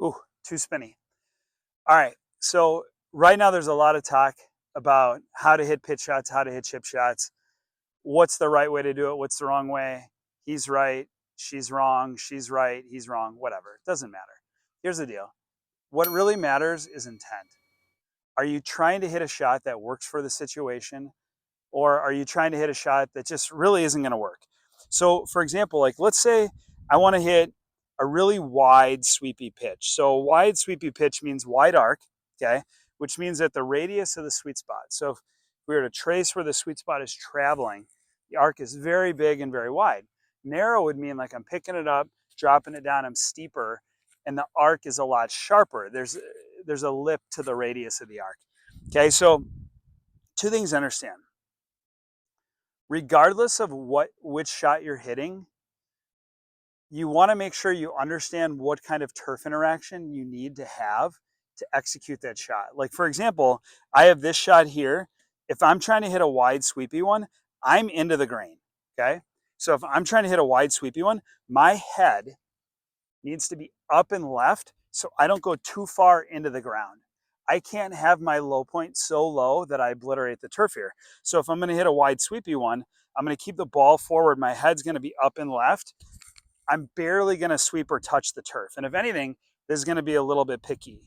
Ooh, too spinny. All right, so right now there's a lot of talk about how to hit pitch shots, how to hit chip shots. What's the right way to do it? What's the wrong way? He's right, she's wrong, she's right, he's wrong, whatever. It doesn't matter. Here's the deal. What really matters is intent. Are you trying to hit a shot that works for the situation? Or are you trying to hit a shot that just really isn't going to work? So, for example, like let's say I want to hit a really wide sweepy pitch. So, wide sweepy pitch means wide arc, okay, which means that the radius of the sweet spot. So, if we were to trace where the sweet spot is traveling, the arc is very big and very wide. Narrow would mean like I'm picking it up, dropping it down, I'm steeper, and the arc is a lot sharper. There's a lip to the radius of the arc. Okay, so two things to understand. Regardless of which shot you're hitting, you want to make sure you understand what kind of turf interaction you need to have to execute that shot. Like for example, I have this shot here. If I'm trying to hit a wide sweepy one, I'm into the grain, okay? So if I'm trying to hit a wide sweepy one, my head needs to be up and left so I don't go too far into the ground. I can't have my low point so low that I obliterate the turf here. So if I'm going to hit a wide sweepy one, I'm going to keep the ball forward. My head's going to be up and left. I'm barely going to sweep or touch the turf. And if anything, this is going to be a little bit picky.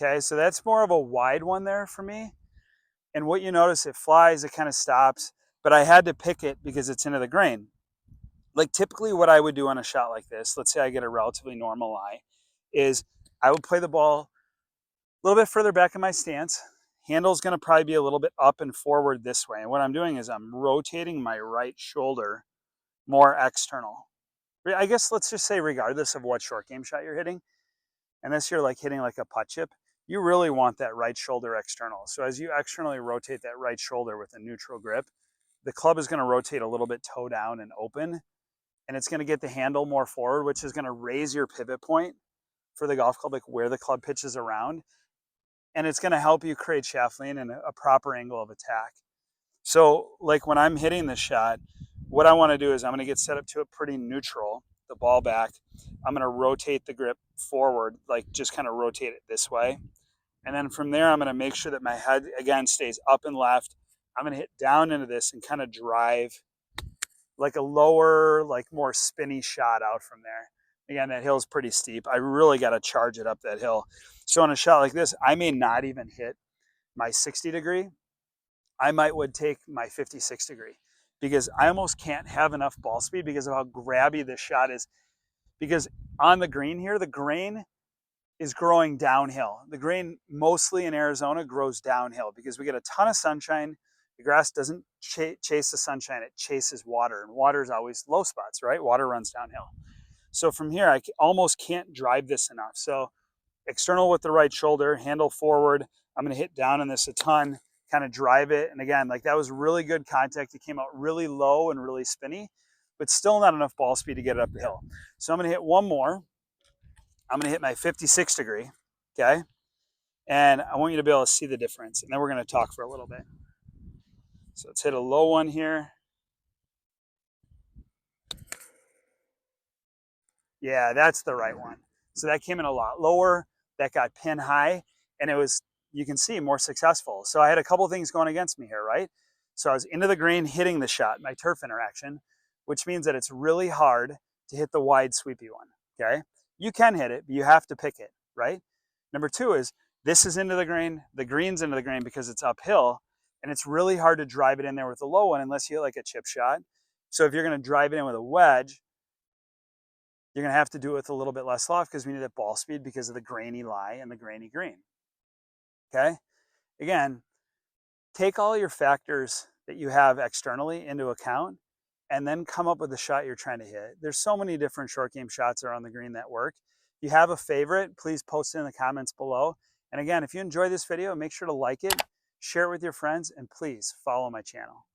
Okay, so that's more of a wide one there for me. And what you notice, it flies, it kind of stops, but I had to pick it because it's into the grain. Like typically what I would do on a shot like this, let's say I get a relatively normal lie, is I would play the ball a little bit further back in my stance. Handle's going to probably be a little bit up and forward this way. And what I'm doing is I'm rotating my right shoulder more external. I guess let's just say regardless of what short game shot you're hitting, unless you're like hitting like a putt chip, you really want that right shoulder external. So as you externally rotate that right shoulder with a neutral grip, the club is going to rotate a little bit toe down and open, and it's going to get the handle more forward, which is going to raise your pivot point for the golf club, like where the club pitches around. And it's going to help you create shaft lean and a proper angle of attack. So like when I'm hitting this shot, what I want to do is I'm going to get set up to it pretty neutral, the ball back. I'm going to rotate the grip forward, like just kind of rotate it this way. And then from there, I'm going to make sure that my head, again, stays up and left. I'm going to hit down into this and kind of drive like a lower, like more spinny shot out from there. Again, that hill's pretty steep. I really got to charge it up that hill. So on a shot like this, I may not even hit my 60 degree. I would take my 56 degree because I almost can't have enough ball speed because of how grabby this shot is. Because on the green here, the grain is growing downhill. The grain mostly in Arizona grows downhill because we get a ton of sunshine. The grass doesn't chase the sunshine, it chases water, and water is always low spots, right? Water runs downhill. So from here, I almost can't drive this enough. So external with the right shoulder, handle forward. I'm going to hit down on this a ton, kind of drive it. And again, like that was really good contact. It came out really low and really spinny, but still not enough ball speed to get it up the hill. So I'm going to hit one more. I'm going to hit my 56 degree, okay? And I want you to be able to see the difference. And then we're going to talk for a little bit. So let's hit a low one here. Yeah, that's the right one. So that came in a lot lower. That got pin high, and it was, you can see, more successful. So I had a couple things going against me here, right? So I was into the green hitting the shot, my turf interaction, which means that it's really hard to hit the wide sweepy one, okay? You can hit it, but you have to pick it, right? Number two is this is into the green's into the green because it's uphill, and it's really hard to drive it in there with a low one unless you hit like a chip shot. So if you're going to drive it in with a wedge, you're going to have to do it with a little bit less loft because we need that ball speed because of the grainy lie and the grainy green. Okay? Again, take all your factors that you have externally into account and then come up with the shot you're trying to hit. There's so many different short game shots around the green that work. If you have a favorite, please post it in the comments below. And again, if you enjoyed this video, make sure to like it, share it with your friends, and please follow my channel.